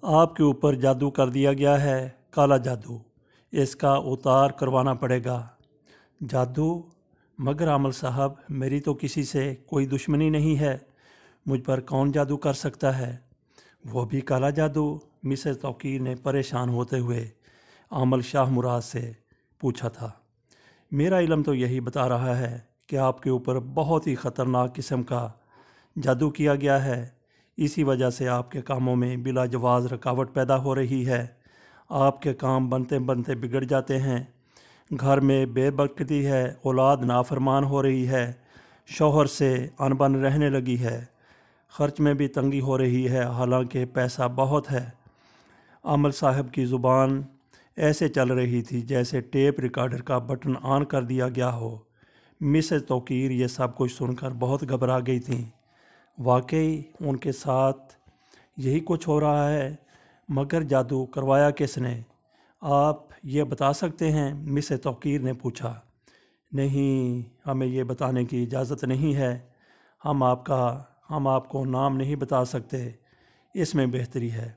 آپ کے اوپر جادو کر دیا گیا ہے، کالا جادو، اس کا اتار کروانا پڑے گا۔ جادو؟ مگر عامل صاحب، میری تو کسی سے کوئی دشمنی نہیں ہے، مجھ پر کون جادو کر سکتا ہے؟ وہ بھی کالا جادو؟ مسز توقیر نے پریشان ہوتے ہوئے عامل شاہ مراد سے پوچھا تھا۔ میرا علم تو یہی بتا رہا ہے کہ آپ کے اوپر بہت ہی خطرناک قسم کا جادو کیا گیا ہے، اسی وجہ سے آپ کے کاموں میں بلا جواز رکاوٹ پیدا ہو رہی ہے، آپ کے کام بنتے بنتے بگڑ جاتے ہیں، گھر میں بے برکتی ہے، اولاد نافرمان ہو رہی ہے، شوہر سے انبن رہنے لگی ہے، خرچ میں بھی تنگی ہو رہی ہے، حالانکہ پیسہ بہت ہے۔ عامل صاحب کی زبان ایسے چل رہی تھی جیسے ٹیپ ریکارڈر کا بٹن آن کر دیا گیا ہو۔ مسز توقیر یہ سب کچھ سن کر بہت گھبرا گئی تھیں۔ واقعی ان کے ساتھ یہی کچھ ہو رہا ہے؟ مگر جادو کروایا کس نے؟ آپ یہ بتا سکتے ہیں؟ مسز توقیر نے پوچھا۔ نہیں، ہمیں یہ بتانے کی اجازت نہیں ہے، ہم آپ کو نام نہیں بتا سکتے، اس میں بہتری ہے۔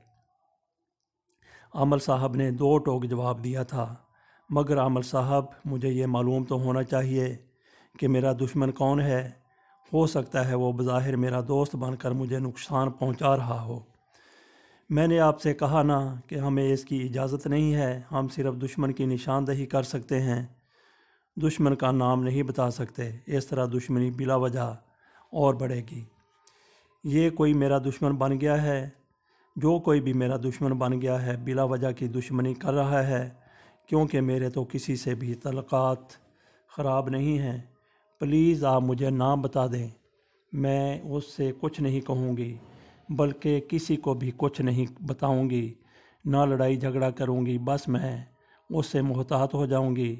عامل صاحب نے دو ٹوک جواب دیا تھا۔ مگر عامل صاحب، مجھے یہ معلوم تو ہونا چاہیے کہ میرا دشمن کون ہے، ہو سکتا ہے وہ بظاہر میرا دوست بن کر مجھے نقصان پہنچا رہا ہو۔ میں نے آپ سے کہا نا کہ ہمیں اس کی اجازت نہیں ہے، ہم صرف دشمن کی نشاندہی کر سکتے ہیں، دشمن کا نام نہیں بتا سکتے، اس طرح دشمنی بلا وجہ اور بڑھے گی۔ یہ کوئی میرا دشمن بن گیا ہے؟ جو کوئی بھی میرا دشمن بن گیا ہے بلا وجہ کی دشمنی کر رہا ہے، کیونکہ میرے تو کسی سے بھی تعلقات خراب نہیں ہیں۔ پلیز آپ مجھے نام بتا دیں، میں اس سے کچھ نہیں کہوں گی، بلکہ کسی کو بھی کچھ نہیں بتاؤں گی، نہ لڑائی جھگڑا کروں گی، بس میں اس سے محتاط ہو جاؤں گی۔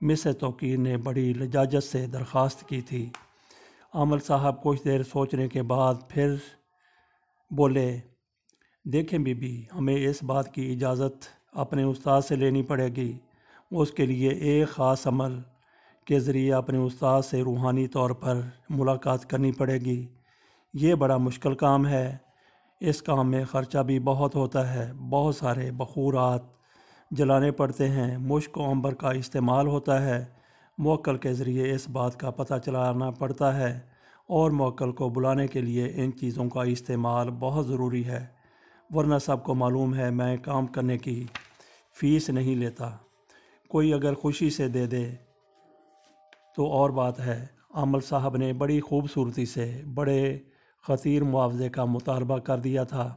مسز توقیر نے بڑی لجاجت سے درخواست کی تھی۔ عامل صاحب کچھ دیر سوچنے کے بعد پھر بولے، دیکھیں بی بی، ہمیں اس بات کی اجازت اپنے استاد سے لینی پڑے گی، اس کے لیے ایک خاص عمل کے ذریعے اپنے استاد سے روحانی طور پر ملاقات کرنی پڑے گی۔ یہ بڑا مشکل کام ہے، اس کام میں خرچہ بھی بہت ہوتا ہے، بہت سارے بخورات جلانے پڑتے ہیں، مشک و عنبر کا استعمال ہوتا ہے، موکل کے ذریعے اس بات کا پتہ چلانا پڑتا ہے، اور موکل کو بلانے کے لیے ان چیزوں کا استعمال بہت ضروری ہے، ورنہ سب کو معلوم ہے میں کام کرنے کی فیس نہیں لیتا، کوئی اگر خوشی سے دے دے تو اور بات ہے۔ عامل صاحب نے بڑی خوبصورتی سے بڑے خطیر معاوضے کا مطالبہ کر دیا تھا۔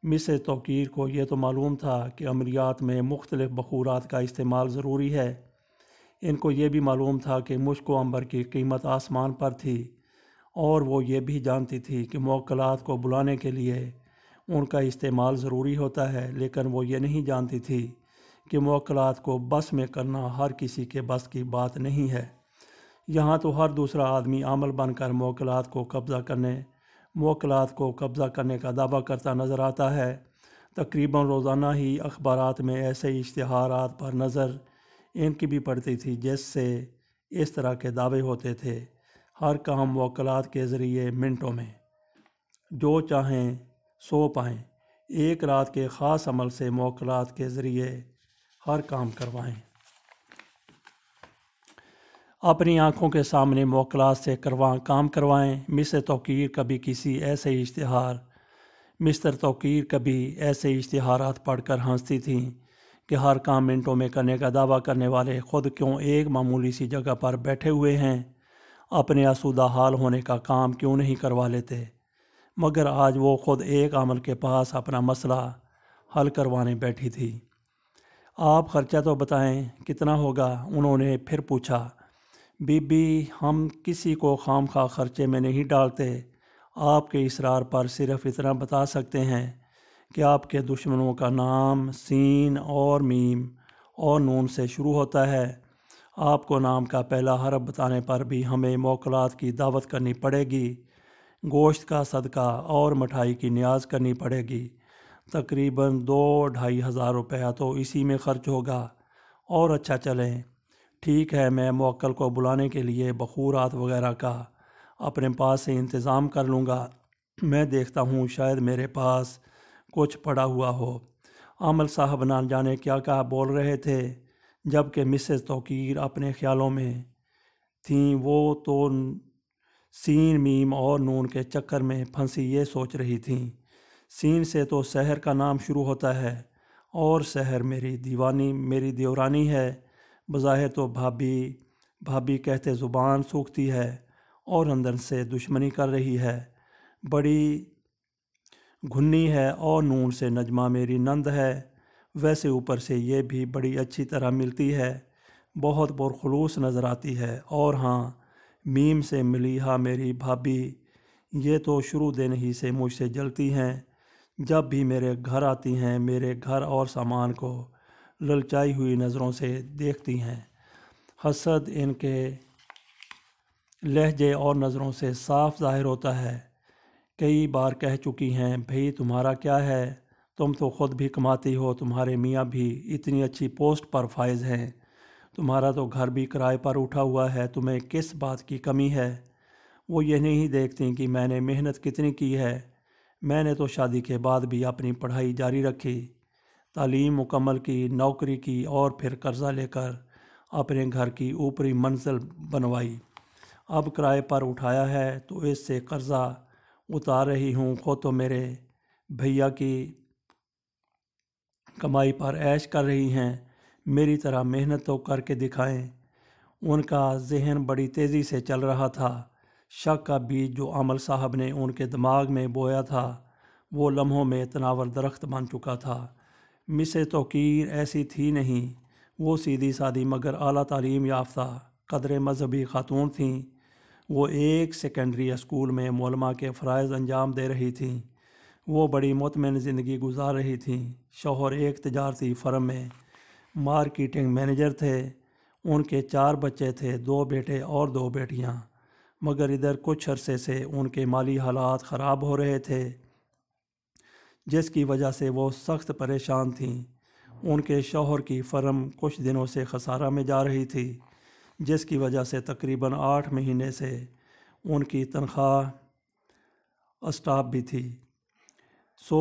مسز توقیر کو یہ تو معلوم تھا کہ عملیات میں مختلف بخورات کا استعمال ضروری ہے، ان کو یہ بھی معلوم تھا کہ مشک و عنبر کی قیمت آسمان پر تھی، اور وہ یہ بھی جانتی تھی کہ موکلات کو بلانے کے لیے ان کا استعمال ضروری ہوتا ہے، لیکن وہ یہ نہیں جانتی تھی کہ موکلات کو بس میں کرنا ہر کسی کے بس کی بات نہیں ہے۔ یہاں تو ہر دوسرا آدمی عامل بن کر موکلات کو قبضہ کرنے کا دعویٰ کرتا نظر آتا ہے۔ تقریباً روزانہ ہی اخبارات میں ایسے اشتہارات پر نظر ان کی بھی پڑتی تھی جس سے اس طرح کے دعوے ہوتے تھے، ہر کام موکلات کے ذریعے منٹوں میں، جو چاہیں سو پائیں، ایک رات کے خاص عمل سے موکلات کے ذریعے ہر کام کروائیں۔ اپنی آنکھوں کے سامنے موکلات سے کام کروائیں۔ مسٹر توقیر کبھی ایسے اشتہارات پڑھ کر ہنستی تھیں کہ ہر کام منٹوں میں کرنے کا دعویٰ کرنے والے خود کیوں ایک معمولی سی جگہ پر بیٹھے ہوئے ہیں، اپنے آسودہ حال ہونے کا کام کیوں نہیں کروا لیتے؟ مگر آج وہ خود ایک عامل کے پاس اپنا مسئلہ حل کروانے بیٹھی تھی۔ آپ خرچہ تو بتائیں کتنا ہوگا؟ انہوں نے پھر پوچھا۔ بی بی، ہم کسی کو خام خواہ خرچے میں نہیں ڈالتے، آپ کے اصرار پر صرف اتنا بتا سکتے ہیں کہ آپ کے دشمنوں کا نام سین اور میم اور نون سے شروع ہوتا ہے۔ آپ کو نام کا پہلا حرف بتانے پر بھی ہمیں موکلات کی دعوت کرنی پڑے گی، گوشت کا صدقہ اور مٹھائی کی نیاز کرنی پڑے گی، تقریباً 2-2.5 ہزار روپیہ تو اسی میں خرچ ہوگا۔ اور اچھا چلیں، ٹھیک ہے، میں موکل کو بلانے کے لیے بخورات وغیرہ کا اپنے پاس سے انتظام کر لوں گا، میں دیکھتا ہوں شاید میرے پاس کچھ پڑا ہوا ہو۔ عامل صاحب نہ جانے کیا کیا بول رہے تھے، جبکہ مسز توقیر اپنے خیالوں میں تھیں۔ وہ تو سین میم اور نون کے چکر میں پھنسی یہ سوچ رہی تھیں۔ سین سے تو سحر کا نام شروع ہوتا ہے، اور سحر میری دیورانی ہے۔ بظاہر تو بھابھی کہتے زبان سوکھتی ہے اور اندر سے دشمنی کر رہی ہے، بڑی گھنی ہے۔ اور نون سے نجمہ میری نند ہے، ویسے اوپر سے یہ بھی بڑی اچھی طرح ملتی ہے، بہت پرخلوص نظر آتی ہے۔ اور ہاں، میم سے ملیحہ میری بھابھی، یہ تو شروع دن ہی سے مجھ سے جلتی ہیں۔ جب بھی میرے گھر آتی ہیں، میرے گھر اور سامان کو للچائی ہوئی نظروں سے دیکھتی ہیں۔ حسد ان کے لہجے اور نظروں سے صاف ظاہر ہوتا ہے۔ کئی بار کہہ چکی ہیں، بھئی تمہارا کیا ہے، تم تو خود بھی کماتی ہو، تمہارے میاں بھی اتنی اچھی پوسٹ پر فائز ہیں، تمہارا تو گھر بھی کرائے پر اٹھا ہوا ہے، تمہیں کس بات کی کمی ہے؟ وہ یہ نہیں دیکھتی کہ میں نے محنت کتنی کی ہے۔ میں نے تو شادی کے بعد بھی اپنی پڑھائی جاری رکھی، تعلیم مکمل کی، نوکری کی، اور پھر قرضہ لے کر اپنے گھر کی اوپری منزل بنوائی۔ اب کرائے پر اٹھایا ہے تو اس سے قرضہ اتار رہی ہوں۔ خود تو میرے بھیا کی کمائی پر عیش کر رہی ہیں، میری طرح محنت تو کر کے دکھائیں۔ ان کا ذہن بڑی تیزی سے چل رہا تھا۔ شک کا بیج جو عامل صاحب نے ان کے دماغ میں بویا تھا، وہ لمحوں میں تناور درخت بن چکا تھا۔ مسز توقیر ایسی تھی نہیں، وہ سیدھی سادی مگر اعلیٰ تعلیم یافتہ قدر مذہبی خاتون تھیں۔ وہ ایک سیکنڈری اسکول میں معلمہ کے فرائض انجام دے رہی تھیں۔ وہ بڑی مطمئن زندگی گزار رہی تھیں۔ شوہر ایک تجارتی فرم میں مارکیٹنگ مینیجر تھے۔ ان کے 4 بچے تھے، 2 بیٹے اور 2 بیٹیاں، مگر ادھر کچھ عرصے سے ان کے مالی حالات خراب ہو رہے تھے، جس کی وجہ سے وہ سخت پریشان تھیں۔ ان کے شوہر کی فرم کچھ دنوں سے خسارہ میں جا رہی تھی، جس کی وجہ سے تقریباً 8 مہینے سے ان کی تنخواہ اسٹاپ بھی تھی۔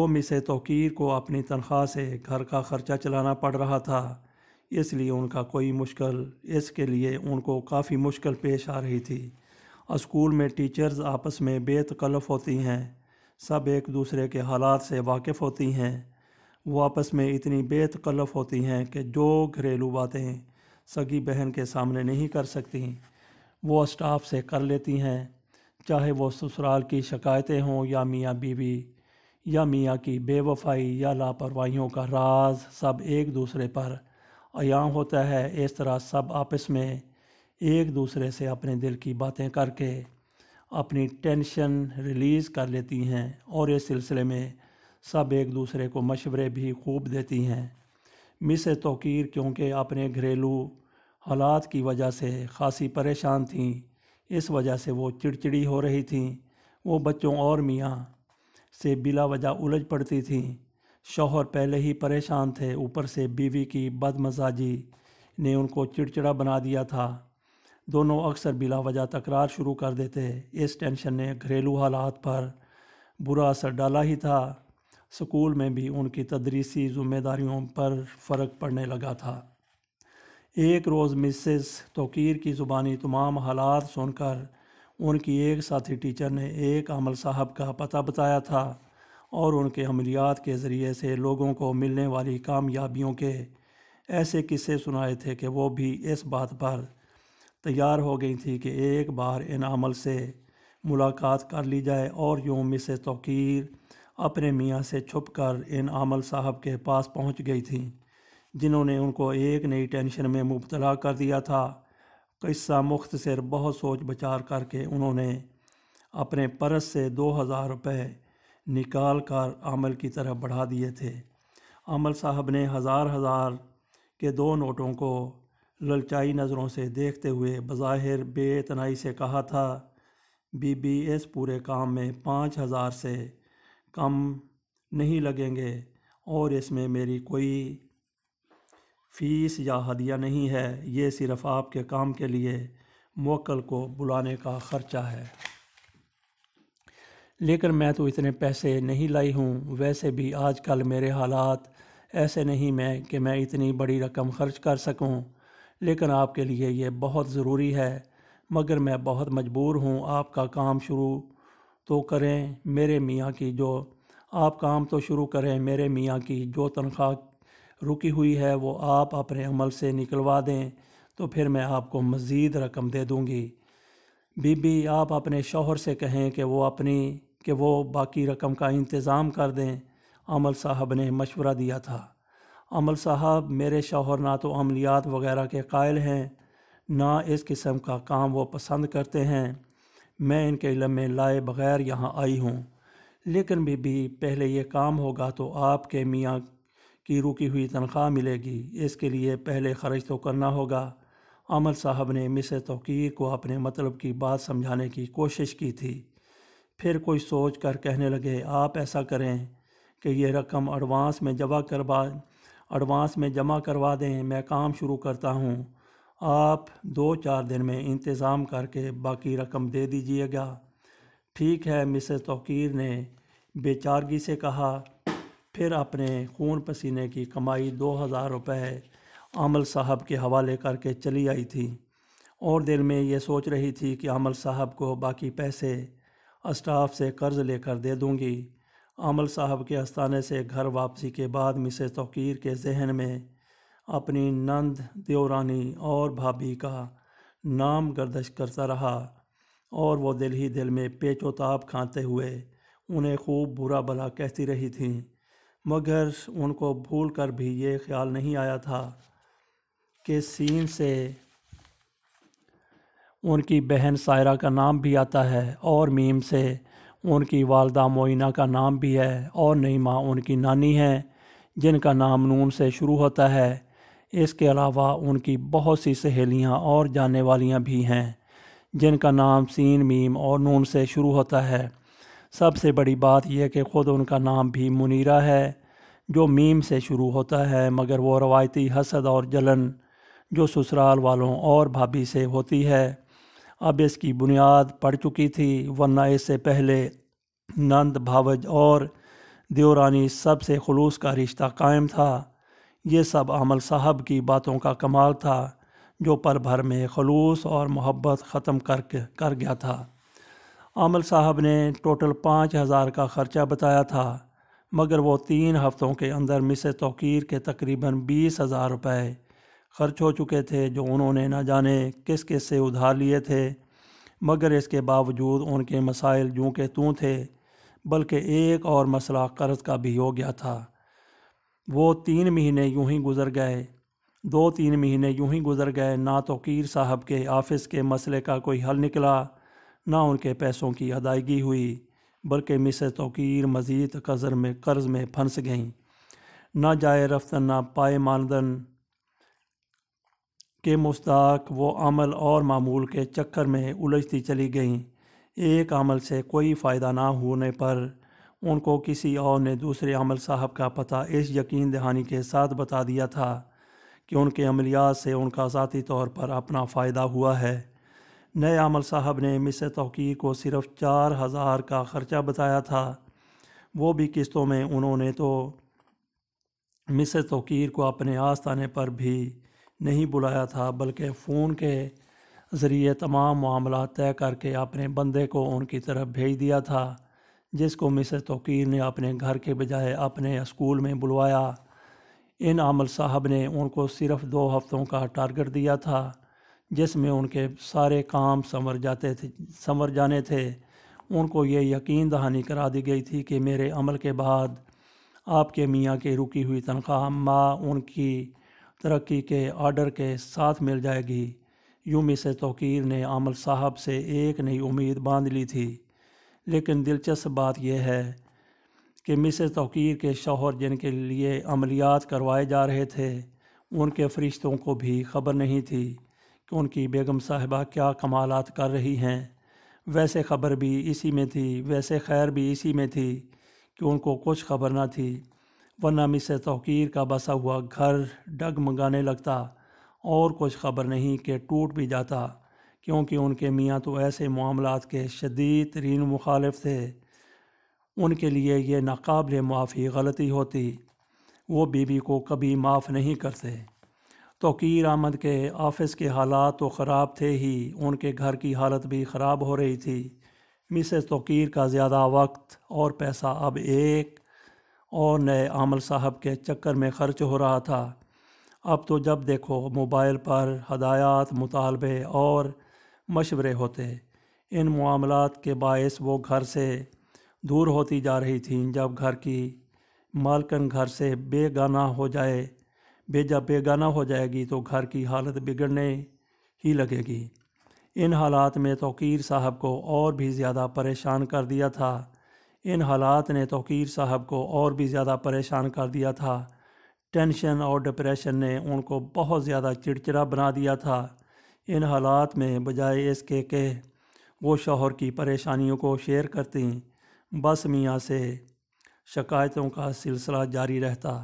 مسز توقیر کو اپنی تنخواہ سے گھر کا خرچہ چلانا پڑ رہا تھا، اس کے لیے ان کو کافی مشکل پیش آ رہی تھی۔ اسکول میں ٹیچرز آپس میں بے تکلف ہوتی ہیں، سب ایک دوسرے کے حالات سے واقف ہوتی ہیں۔ وہ آپس میں اتنی بے تکلف ہوتی ہیں کہ جو گھریلو باتیں سگی بہن کے سامنے نہیں کر سکتی، وہ اسٹاف سے کر لیتی ہیں، چاہے وہ سسرال کی شکایتیں ہوں یا میاں بیوی یا میاں کی بے وفائی یا لاپرواہیوں کا راز، سب ایک دوسرے پر عیاں ہوتا ہے۔ اس طرح سب آپس میں ایک دوسرے سے اپنے دل کی باتیں کر کے اپنی ٹینشن ریلیز کر لیتی ہیں، اور اس سلسلے میں سب ایک دوسرے کو مشورے بھی خوب دیتی ہیں۔ مسز توقیر کیونکہ اپنے گھریلو حالات کی وجہ سے خاصی پریشان تھیں، اس وجہ سے وہ چڑچڑی ہو رہی تھیں۔ وہ بچوں اور میاں سے بلا وجہ الجھ پڑتی تھیں۔ شوہر پہلے ہی پریشان تھے، اوپر سے بیوی کی بد مزاجی نے ان کو چڑچڑا بنا دیا تھا۔ دونوں اکثر بلا وجہ تکرار شروع کر دیتے۔ اس ٹینشن نے گھریلو حالات پر برا اثر ڈالا ہی تھا، اسکول میں بھی ان کی تدریسی ذمہ داریوں پر فرق پڑنے لگا تھا۔ ایک روز مسز توقیر کی زبانی تمام حالات سن کر ان کی ایک ساتھی ٹیچر نے ایک عامل صاحب کا پتہ بتایا تھا، اور ان کے عملیات کے ذریعے سے لوگوں کو ملنے والی کامیابیوں کے ایسے قصے سنائے تھے کہ وہ بھی اس بات پر تیار ہو گئی تھی کہ ایک بار ان عامل سے ملاقات کر لی جائے۔ اور یوں مسز توقیر اپنے میاں سے چھپ کر ان عامل صاحب کے پاس پہنچ گئی تھیں، جنہوں نے ان کو ایک نئی ٹینشن میں مبتلا کر دیا تھا۔ قصہ مختصر، بہت سوچ بچار کر کے انہوں نے اپنے پرس سے 2000 روپے نکال کر عامل کی طرف بڑھا دیے تھے۔ عامل صاحب نے ہزار کے 2 نوٹوں کو للچائی نظروں سے دیکھتے ہوئے بظاہر بے اعتنائی سے کہا تھا، بی بی اس پورے کام میں 5000 سے کم نہیں لگیں گے، اور اس میں میری کوئی فیس یا ہدیہ نہیں ہے، یہ صرف آپ کے کام کے لیے موکل کو بلانے کا خرچہ ہے۔ لیکن میں تو اتنے پیسے نہیں لائی ہوں، ویسے بھی آج کل میرے حالات ایسے نہیں کہ میں اتنی بڑی رقم خرچ کر سکوں، لیکن آپ کے لیے یہ بہت ضروری ہے، مگر میں بہت مجبور ہوں۔ آپ کا کام شروع تو کریں میرے میاں کی جو آپ کام تو شروع کریں میرے میاں کی جو تنخواہ رکی ہوئی ہے وہ آپ اپنے عمل سے نکلوا دیں، تو پھر میں آپ کو مزید رقم دے دوں گی۔ بی بی آپ اپنے شوہر سے کہیں کہ وہ باقی رقم کا انتظام کر دیں، عمل صاحب نے مشورہ دیا تھا۔ عمل صاحب میرے شوہر نہ تو عملیات وغیرہ کے قائل ہیں، نہ اس قسم کا کام وہ پسند کرتے ہیں، میں ان کے علم میں لائے بغیر یہاں آئی ہوں۔ لیکن بی بی پہلے یہ کام ہوگا تو آپ کے میاں کی رکی ہوئی تنخواہ ملے گی، اس کے لیے پہلے خرچ تو کرنا ہوگا۔ عمل صاحب نے مسز توقیر کو اپنے مطلب کی بات سمجھانے کی کوشش کی تھی، پھر کوئی سوچ کر کہنے لگے، آپ ایسا کریں کہ یہ رقم ایڈوانس میں جمع کروا دیں، میں کام شروع کرتا ہوں، آپ 2-4 دن میں انتظام کر کے باقی رقم دے دیجیے گا۔ ٹھیک ہے، مسز توقیر نے بے چارگی سے کہا، پھر اپنے خون پسینے کی کمائی 2000 روپے عمل صاحب کے حوالے کر کے چلی آئی تھی، اور دل میں یہ سوچ رہی تھی کہ عمل صاحب کو باقی پیسے اسٹاف سے قرض لے کر دے دوں گی۔ عمل صاحب کے آستانے سے گھر واپسی کے بعد مسز توقیر کے ذہن میں اپنی نند، دیورانی اور بھابھی کا نام گردش کرتا رہا، اور وہ دل ہی دل میں پیچ و تاب کھاتے ہوئے انہیں خوب برا بھلا کہتی رہی تھیں، مگر ان کو بھول کر بھی یہ خیال نہیں آیا تھا کہ سین سے ان کی بہن سائرہ کا نام بھی آتا ہے، اور میم سے ان کی والدہ معینہ کا نام بھی ہے، اور نعیمہ ان کی نانی ہیں جن کا نام نون سے شروع ہوتا ہے۔ اس کے علاوہ ان کی بہت سی سہیلیاں اور جاننے والیاں بھی ہیں جن کا نام سین، میم اور نون سے شروع ہوتا ہے۔ سب سے بڑی بات یہ کہ خود ان کا نام بھی منیرہ ہے جو میم سے شروع ہوتا ہے، مگر وہ روایتی حسد اور جلن جو سسرال والوں اور بھابھی سے ہوتی ہے اب اس کی بنیاد پڑ چکی تھی، ورنہ اس سے پہلے نند، بھاوج اور دیورانی سب سے خلوص کا رشتہ قائم تھا۔ یہ سب عمل صاحب کی باتوں کا کمال تھا جو پل بھر میں خلوص اور محبت ختم کر گیا تھا۔ عمل صاحب نے ٹوٹل 5000 کا خرچہ بتایا تھا، مگر وہ 3 ہفتوں کے اندر مسز توقیر کے تقریباً 20,000 روپے خرچ ہو چکے تھے، جو انہوں نے نہ جانے کس کس سے ادھار لیے تھے، مگر اس کے باوجود ان کے مسائل جوں کے توں تھے، بلکہ ایک اور مسئلہ قرض کا بھی ہو گیا تھا۔ وہ 3 مہینے یوں ہی گزر گئے 2-3 مہینے یوں ہی گزر گئے، نہ توقیر صاحب کے آفس کے مسئلے کا کوئی حل نکلا، نہ ان کے پیسوں کی ادائیگی ہوئی، بلکہ مسز توقیر مزید قرض میں پھنس گئیں۔ نہ جائے رفتن نہ پائے ماندن کے مستحق وہ عمل اور معمول کے چکر میں الجھتی چلی گئیں۔ ایک عمل سے کوئی فائدہ نہ ہونے پر ان کو کسی اور نے دوسرے عمل صاحب کا پتہ اس یقین دہانی کے ساتھ بتا دیا تھا کہ ان کے عملیات سے ان کا ذاتی طور پر اپنا فائدہ ہوا ہے۔ نئے عمل صاحب نے مسز توقیر کو صرف 4000 کا خرچہ بتایا تھا، وہ بھی قسطوں میں۔ انہوں نے تو مسز توقیر کو اپنے آستانے پر بھی نہیں بلایا تھا، بلکہ فون کے ذریعے تمام معاملات طے کر کے اپنے بندے کو ان کی طرف بھیج دیا تھا، جس کو مسز توقیر نے اپنے گھر کے بجائے اپنے اسکول میں بلوایا۔ ان عمل صاحب نے ان کو صرف 2 ہفتوں کا ٹارگٹ دیا تھا، جس میں ان کے سارے کام سنور جانے تھے۔ ان کو یہ یقین دہانی کرا دی گئی تھی کہ میرے عمل کے بعد آپ کے میاں کی رکی ہوئی تنخواہ ان کی ترقی کے آرڈر کے ساتھ مل جائے گی۔ یوں مسز توقیر نے عمل صاحب سے ایک نئی امید باندھ لی تھی۔ لیکن دلچسپ بات یہ ہے کہ مسز توقیر کے شوہر جن کے لیے عملیات کروائے جا رہے تھے، ان کے فرشتوں کو بھی خبر نہیں تھی کہ ان کی بیگم صاحبہ کیا کمالات کر رہی ہیں۔ ویسے خبر بھی اسی میں تھی، ویسے خیر بھی اسی میں تھی کہ ان کو کچھ خبر نہ تھی، ورنہ مسز توقیر کا بسا ہوا گھر ڈگمگانے لگتا، اور کچھ خبر نہیں کہ ٹوٹ بھی جاتا، کیونکہ ان کے میاں تو ایسے معاملات کے شدید ترین مخالف تھے۔ ان کے لیے یہ ناقابل معافی غلطی ہوتی، وہ بیوی کو کبھی معاف نہیں کرتے۔ توقیر احمد کے آفس کے حالات تو خراب تھے ہی، ان کے گھر کی حالت بھی خراب ہو رہی تھی۔ مسز توقیر کا زیادہ وقت اور پیسہ اب ایک اور نئے عامل صاحب کے چکر میں خرچ ہو رہا تھا۔ اب تو جب دیکھو موبائل پر ہدایات، مطالبے اور مشورے ہوتے۔ ان معاملات کے باعث وہ گھر سے دور ہوتی جا رہی تھیں۔ جب گھر کی مالکن گھر سے جب بیگانہ ہو جائے گی تو گھر کی حالت بگڑنے ہی لگے گی۔ ان حالات میں توقیر صاحب کو اور بھی زیادہ پریشان کر دیا تھا۔ ٹینشن اور ڈپریشن نے ان کو بہت زیادہ چڑچڑا بنا دیا تھا۔ ان حالات میں بجائے اس کے کہ وہ شوہر کی پریشانیوں کو شیئر کرتیں، بس میاں سے شکایتوں کا سلسلہ جاری رہتا۔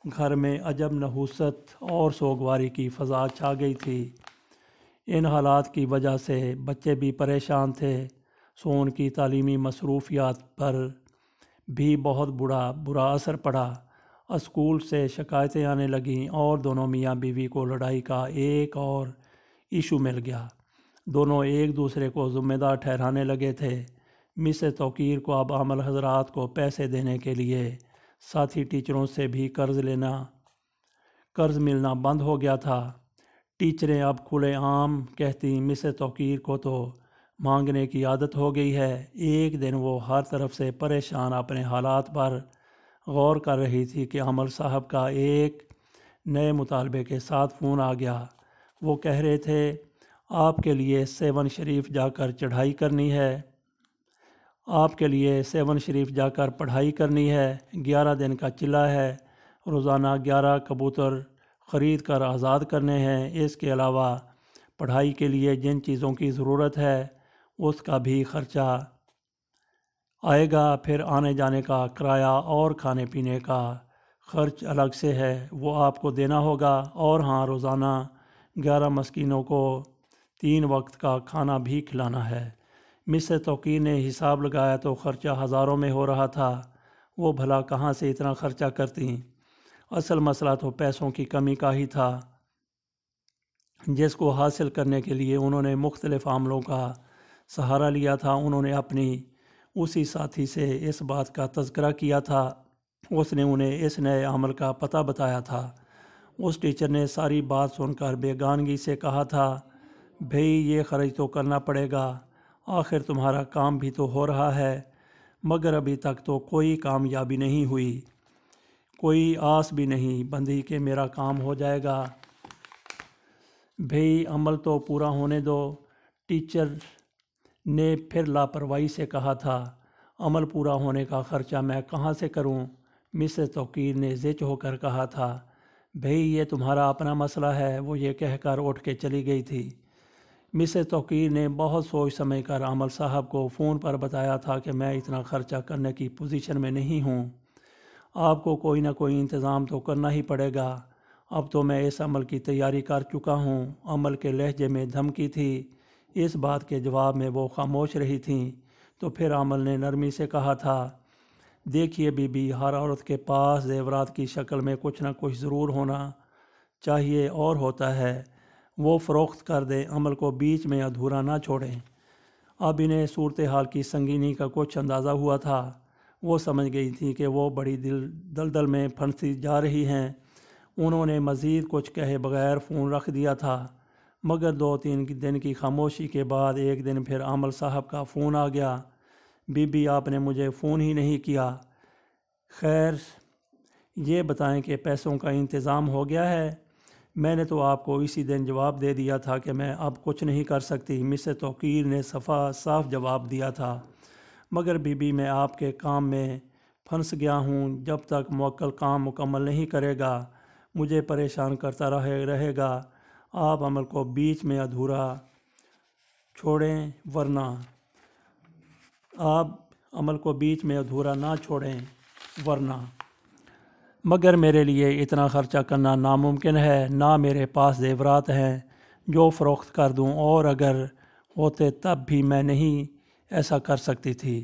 گھر میں عجب نحوست اور سوگواری کی فضا چھا گئی تھی۔ ان حالات کی وجہ سے بچے بھی پریشان تھے، سو ان کی تعلیمی مصروفیات پر بھی بہت برا اثر پڑا۔ اسکول سے شکایتیں آنے لگیں اور دونوں میاں بیوی کو لڑائی کا ایک اور ایشو مل گیا۔ دونوں ایک دوسرے کو ذمہ دار ٹھہرانے لگے تھے۔ مسز توقیر کو اب عامل حضرات کو پیسے دینے کے لیے ساتھی ٹیچروں سے بھی قرض ملنا بند ہو گیا تھا۔ ٹیچریں اب کھلے عام کہتی، مسز توقیر کو تو مانگنے کی عادت ہو گئی ہے۔ ایک دن وہ ہر طرف سے پریشان اپنے حالات پر غور کر رہی تھی کہ عامل صاحب کا ایک نئے مطالبے کے ساتھ فون آ گیا۔ وہ کہہ رہے تھے، آپ کے لیے 7 شریف جا کر چڑھائی کرنی ہے، آپ کے لیے 7 شریف جا کر پڑھائی کرنی ہے۔ 11 دن کا چلہ ہے، روزانہ 11 کبوتر خرید کر آزاد کرنے ہیں۔ اس کے علاوہ پڑھائی کے لیے جن چیزوں کی ضرورت ہے اس کا بھی خرچہ آئے گا، پھر آنے جانے کا کرایہ اور کھانے پینے کا خرچ الگ سے ہے، وہ آپ کو دینا ہوگا۔ اور ہاں، روزانہ 11 مسکینوں کو 3 وقت کا کھانا بھی کھلانا ہے۔ مسز توقیر نے حساب لگایا تو خرچہ ہزاروں میں ہو رہا تھا۔ وہ بھلا کہاں سے اتنا خرچہ کرتیں؟ اصل مسئلہ تو پیسوں کی کمی کا ہی تھا، جس کو حاصل کرنے کے لیے انہوں نے مختلف عاملوں کا سہارا لیا تھا۔ انہوں نے اپنی اسی ساتھی سے اس بات کا تذکرہ کیا تھا، اس نے انہیں اس نئے عمل کا پتہ بتایا تھا۔ اس ٹیچر نے ساری بات سن کر بیگانگی سے کہا تھا، بھئی یہ خرچ تو کرنا پڑے گا، آخر تمہارا کام بھی تو ہو رہا ہے، مگر ابھی تک تو کوئی کامیابی نہیں ہوئی، کوئی آس بھی نہیں بندھی کہ میرا کام ہو جائے گا۔ بھئی عمل تو پورا ہونے دو۔ ٹیچر نے پھر لاپرواہی سے کہا تھا، عمل پورا ہونے کا خرچہ میں کہاں سے کروں؟ مسز توقیر نے زچ ہو کر کہا تھا، بھئی یہ تمہارا اپنا مسئلہ ہے۔ وہ یہ کہہ کر اٹھ کے چلی گئی تھی۔ مسز توقیر نے بہت سوچ سمجھ کر عامل صاحب کو فون پر بتایا تھا کہ میں اتنا خرچہ کرنے کی پوزیشن میں نہیں ہوں، آپ کو کوئی نہ کوئی انتظام تو کرنا ہی پڑے گا۔ اب تو میں اس عمل کی تیاری کر چکا ہوں۔ عمل کے لہجے میں دھمکی تھی۔ اس بات کے جواب میں وہ خاموش رہی تھیں۔ تو پھر عمل نے نرمی سے کہا تھا، دیکھیے بی بی، ہر عورت کے پاس زیورات کی شکل میں کچھ نہ کچھ ضرور ہونا چاہیے اور ہوتا ہے، وہ فروخت کر دیں، عمل کو بیچ میں ادھورا نہ چھوڑیں۔ اب انہیں صورتحال کی سنگینی کا کچھ اندازہ ہوا تھا۔ وہ سمجھ گئی تھیں کہ وہ بڑی دلدل میں پھنسی جا رہی ہیں۔ انہوں نے مزید کچھ کہے بغیر فون رکھ دیا تھا، مگر 2-3 دن کی خاموشی کے بعد ایک دن پھر عامل صاحب کا فون آ گیا، بی بی آپ نے مجھے فون ہی نہیں کیا، خیر یہ بتائیں کہ پیسوں کا انتظام ہو گیا ہے؟ میں نے تو آپ کو اسی دن جواب دے دیا تھا کہ میں اب کچھ نہیں کر سکتی۔ مسز توقیر نے صاف جواب دیا تھا، مگر بی بی میں آپ کے کام میں پھنس گیا ہوں، جب تک موکل کام مکمل نہیں کرے گا مجھے پریشان کرتا رہے گا۔ آپ عمل کو بیچ میں ادھورا نہ چھوڑیں ورنہ مگر میرے لیے اتنا خرچہ کرنا ناممکن ہے، نہ میرے پاس زیورات ہیں جو فروخت کر دوں، اور اگر ہوتے تب بھی میں نہیں ایسا کر سکتی تھی۔